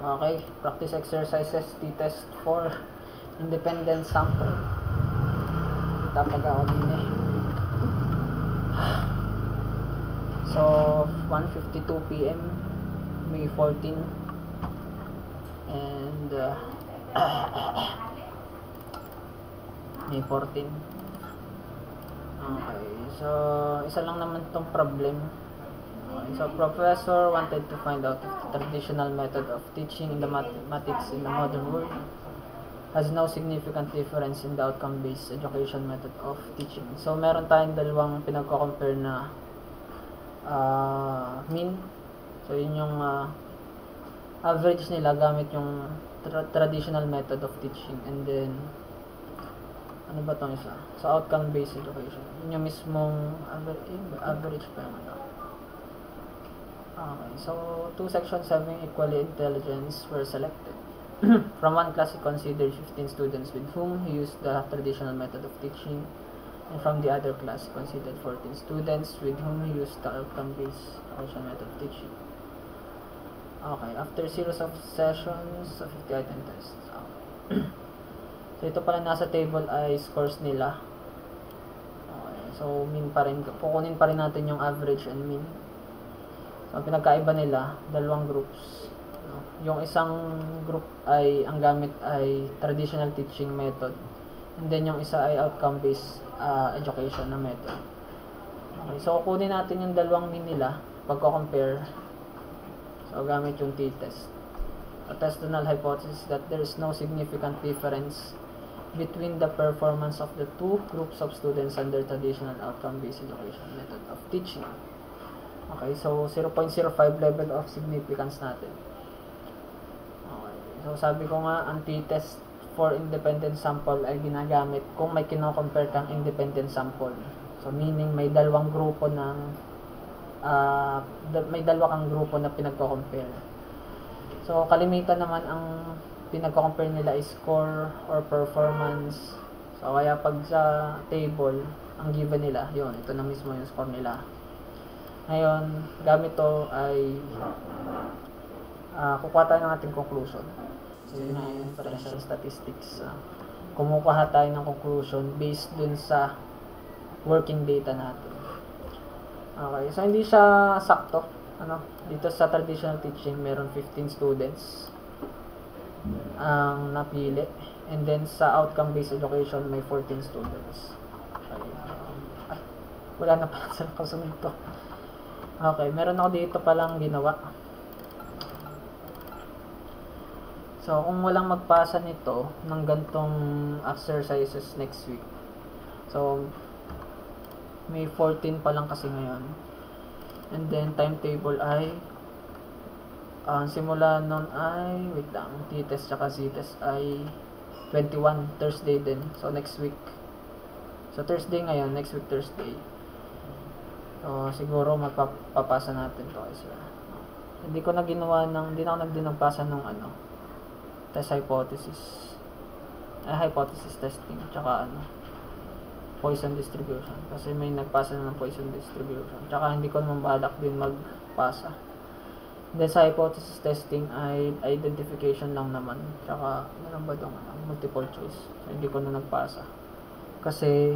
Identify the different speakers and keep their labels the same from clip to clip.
Speaker 1: Okay, practice exercises, t-test for independent sample. Tapag ako din eh. So, 1:52 p.m. May 14 and May 14. Okay, so isa lang naman tong problem. Okay, so professor wanted to find out if the traditional method of teaching in the mathematics in the modern world has no significant difference in the outcome-based education method of teaching. So meron tayong dalawang pinagko-compare na mean. So yun yung average nila gamit yung traditional method of teaching, and then ano ba tong isa? So outcome-based education. Yun yung mismong average pa yung ano. Okay, so 2 sections having equally intelligence were selected. From one class he considered 15 students with whom he used the traditional method of teaching, and from the other class he considered 14 students with whom he used the outcome-based education method of teaching. Okay, after series of sessions, 50 item tests. Okay. So ito pala nasa table ay scores nila. Okay, so mean pa rin, kukunin pa rin natin yung average and mean. So ang pinagkaiba nila, dalawang groups. Yung isang group ay ang gamit ay traditional teaching method, and then yung isa ay outcome-based education na method. Okay, so kukunin natin yung dalawang mean nila, pagko-compare. So gamit yung t-test. A test the null hypothesis that there is no significant difference between the performance of the two groups of students under traditional outcome-based education method of teaching. Okay, so 0.05 level of significance natin. Okay, so sabi ko nga, ang t-test for independent sample ay ginagamit kung may kino-compare kang independent sample. So meaning may dalawang grupo ng may dalawa kang grupo na pinagko-compare. So kalimitan naman ang pinagko-compare nila is score or performance. So kaya pag sa table, ang given nila, yun, ito na mismo yung score nila. Ngayon, gamit to ay kukuha tayo ng ating conclusion. So yun na yung differential statistics. Kumukuha tayo ng conclusion based dun sa working data natin. Okay, so hindi siya sakto. Dito sa traditional teaching, meron 15 students ang napili, and then sa outcome-based education, may 14 students. Okay. Wala na pala sa nakasunod to. Okay, meron ako dito palang ginawa. So, kung walang magpasa nito ng gantong exercises next week, so may 14 pa lang kasi ngayon. And then timetable ay simula nun ay wait lang, t-test tsaka z-test ay 21, Thursday din. So next week. So Thursday ngayon, next week Thursday. So siguro magpapasa natin to isa. Hindi na ako nagpasa ng test hypothesis. Hypothesis testing tsaka Poisson distribution, kasi may nagpasa na ng Poisson distribution, tsaka hindi ko naman balak din magpasa. Then sa hypothesis testing ay identification lang naman, tsaka meron ba itong multiple choice, so hindi ko na nagpasa kasi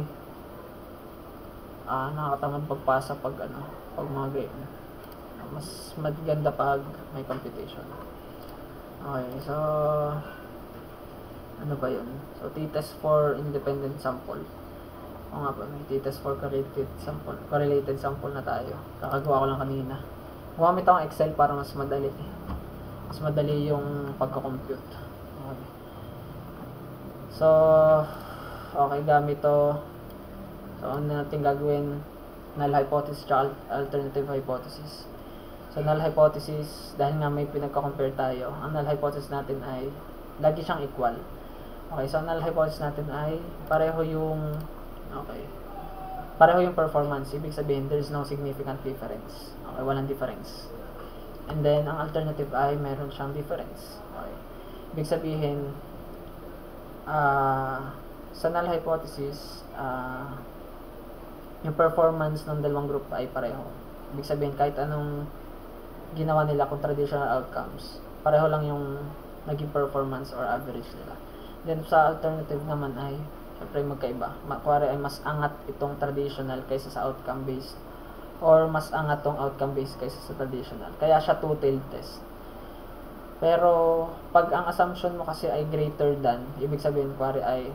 Speaker 1: nakakatamad pagpasa pag mga game. Mas maganda pag may computation. Okay, so ano ba yun? So t-test for independent sample. O nga ba, may t-test for correlated sample na tayo. Kakagawa ko lang kanina. Gumamit akong Excel para mas madali. Mas madali yung pagka-compute. Okay. So, okay, gamit to. So, ano natin gagawin? Null hypothesis at alternative hypothesis. So, null hypothesis, dahil nga may pinagka-compare tayo, ang null hypothesis natin ay lagi siyang equal. Okay, so null hypothesis natin ay pareho yung performance. Ibig sabihin, there is no significant difference. Okay, walang difference. And then, ang alternative ay meron siyang difference. Okay. Ibig sabihin, sa null hypothesis, yung performance ng dalawang group ay pareho. Ibig sabihin, kahit anong ginawa nila kung traditional outcomes, pareho lang yung naging performance or average nila. Then sa alternative naman ay syempre magkaiba. Kuwari ay mas angat itong traditional kaysa sa outcome based, or mas angat tong outcome based kaysa sa traditional. Kaya siya two-tailed test. Pero pag ang assumption mo kasi ay greater than, ibig sabihin kuwari ay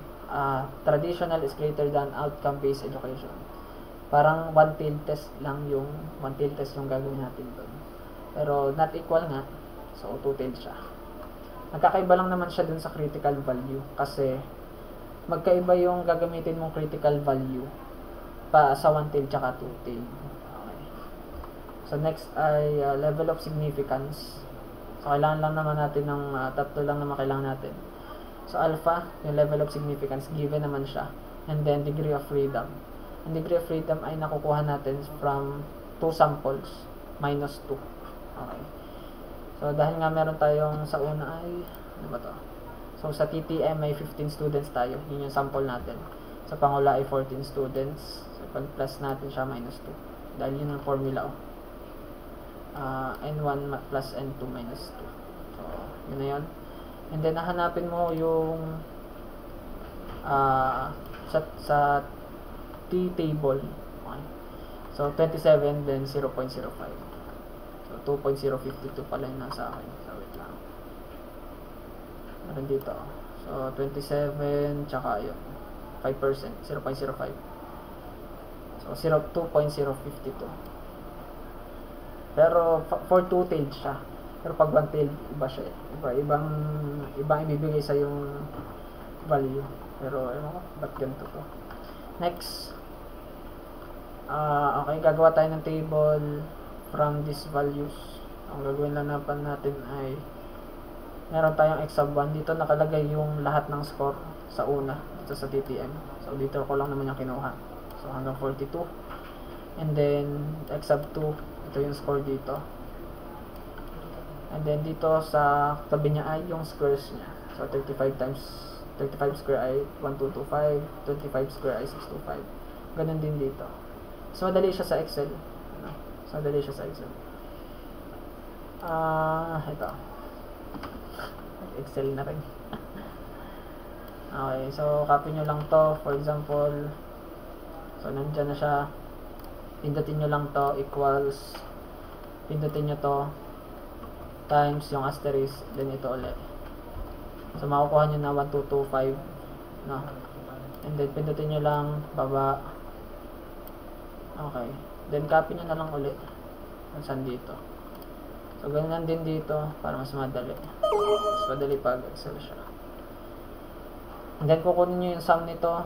Speaker 1: traditional is greater than outcome based education. Parang one-tailed test yung gagawin natin doon. Pero not equal nga, so two-tailed siya. Nagkakaiba lang naman siya dun sa critical value kasi magkaiba yung gagamitin mong critical value pa sa one-tailed tsaka two-tailed. Okay. So next ay level of significance. So kailangan lang naman natin ng tatlo lang naman kailangan natin. So alpha, yung level of significance, given naman siya. And then degree of freedom. Ang degree of freedom ay nakukuha natin from 2 samples minus 2. Okay. So, dahil nga meron tayong sa una ay, ano ba to? So, sa TTM may 15 students tayo. Yun yung sample natin. Sa Pangula ay 14 students. So, pag plus natin siya, minus 2. Dahil yun ang formula, N1 plus N2 minus 2. So, yun na yun. And then, nahanapin mo yung sa T-table. Okay. So, 27, then 0.05. 2.052 pala yung nasa akin. So, wait lang. Meron dito. So, 27, tsaka yun. 5%, 0.05. So, 2.052. Pero, for two-tailed siya. Pero pag one-tailed, iba siya. Ibang ibibigay sa yung value. Pero, ewan ko, ba't ganito to? Next. Okay, gagawa tayo ng table from these values. Ang gagawin lang natin ay meron tayong x sub 1. Dito nakalagay yung lahat ng score sa una dito sa TTM. So dito ko lang naman yung kinuha. So hanggang 42. And then x sub 2, ito yung score dito. And then dito sa tabi niya ay yung squares niya. So 35 square ay 1225, 25 square ay 625. Ganun din dito. So madali siya sa Excel. So, madali siya sa Excel. Ito. Excel na rin. Okay, so copy nyo lang to. For example, so nandyan na siya. Pindutin nyo lang to, equals. Pindutin nyo to, times yung asterisk, then ito ulit. So, makukuha nyo na 1225. No? And then, pindutin nyo lang, baba. Okay. Then, copy nyo na lang ulit. Saan dito. So, ganyan din dito para mas madali. Mas madali pag Excel siya. And then, kukunin nyo yung sum nito.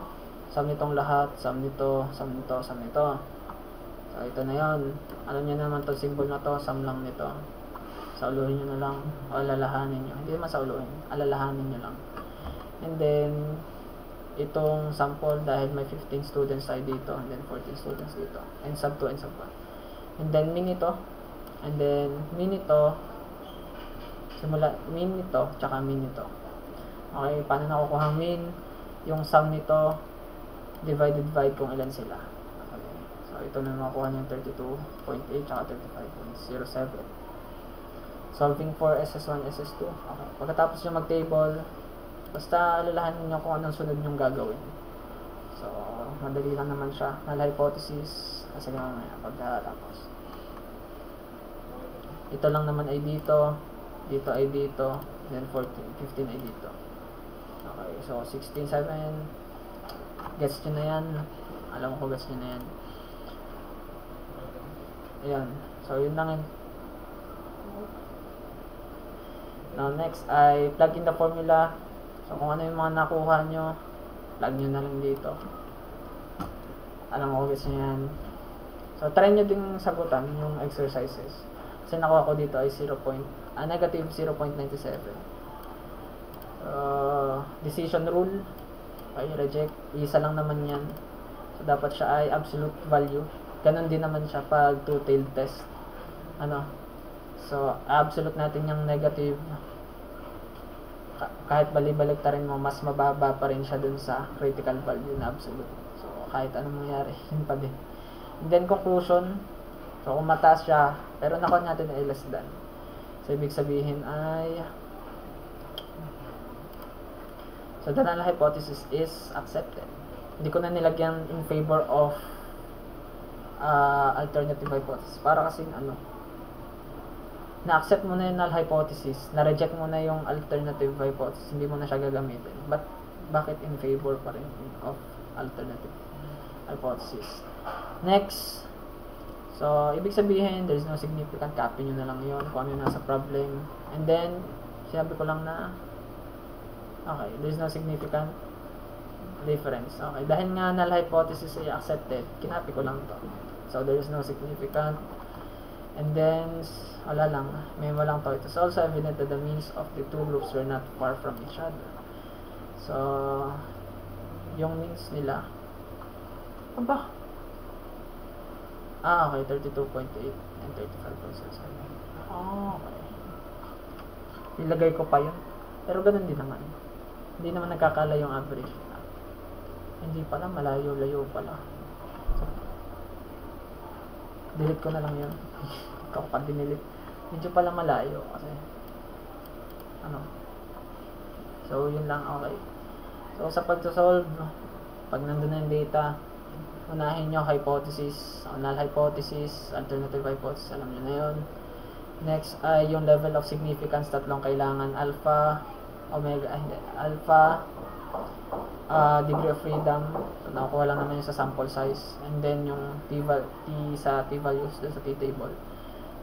Speaker 1: Sum nitong lahat. Sum nito. Sum nito. Sum nito. So, ito na yun. Alam nyo naman itong symbol na to. Sum lang nito. Sauluhin nyo na lang. O alalahanin nyo. Hindi naman sauluhin. Alalahanin nyo lang. And then, itong sample dahil may 15 students tayo dito and then 14 students dito and sub 2 and sub 1 and then min ito and then min ito simula min ito tsaka min ito. Okay, paano nakukuha min? Yung sum nito divided by kung ilan sila. Okay, so ito na makukuha nyo 32.8 tsaka 35.07. Solving for SS1, SS2. Okay, pagkatapos nyo mag table, basta alalahanin nyo kung anong sunod nyong gagawin. So, madali lang naman siya. Null hypothesis. Kasi mamaya pagkatapos. Ito lang naman ay dito. Dito ay dito. Then 14, 15 ay dito. Okay, so 16, 7. Gets nyo na yan. Alam ko gets nyo na yan. Ayan. So, yun lang yun. Now, next ay plug in the formula. So, kung ano yung mga nakuha nyo, plug nyo na lang dito. Alam ko gusto nyo yan. So, try nyo din sagutan yung exercises. Kasi nakuha ko dito ay negative 0.97. Decision rule. Okay, reject. Isa lang naman yan. So, dapat siya ay absolute value. Ganon din naman siya pag two-tailed test. So, absolute natin yung negative. Kahit balik-balik ta rin mo, mas mababa pa rin siya dun sa critical value na absolute. So, kahit anong mangyari, yun pa din. And then, conclusion. So, kung mataas siya, pero nakuha natin ay less than. So, ibig sabihin ay so, the null hypothesis is accepted. Hindi ko na nilagyan in favor of alternative hypothesis. Para kasing na-accept mo na yung null hypothesis, na-reject mo na yung alternative hypothesis, hindi mo na siya gagamitin. But, bakit in favor pa rin of alternative hypothesis? Next, so, ibig sabihin, there is no significant, copy nyo na lang yun, kung ano yung nasa problem. And then, sinabi ko lang na, okay, there is no significant difference. Okay, dahil nga null hypothesis ay accepted, kinapi ko lang to. So, there is no significant. And then, wala lang, memo lang to. It is also evident that the means of the two groups were not far from each other. So, yung means nila, aba, okay, 32.8 and 35.7. Okay. Nilagay ko pa yun. Pero ganun din naman. Hindi naman nagkakala yung average. Hindi pala, malayo-layo pala. So, delete ko na lang yun. Ikaw pa dinilit. Medyo pala malayo kasi so, yun lang, okay. So, sa pag-solve, pag nandun na yung data, unahin nyo hypothesis, null hypothesis, alternative hypothesis, alam nyo na yun. Next ay yung level of significance, tatlong kailangan, alpha, omega, alpha, degree of freedom, so nakukuha lang naman yung sa sample size, and then yung sa t-values dun sa t-table.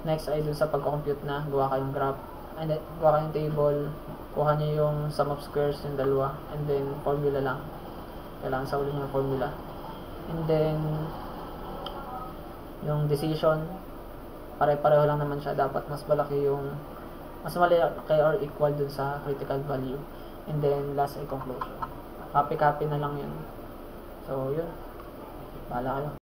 Speaker 1: Next ay dun sa pag-compute na, gawa kayong graph, and then gawa kayong table, kuha nyo yung sum of squares, yung dalawa, and then formula lang, kailangan sa ulit yung formula. And then yung decision, pare-pareho lang naman siya, dapat mas malaki or equal dun sa critical value. And then last ay conclusion, copy na lang yun. So yun, bahala kayo.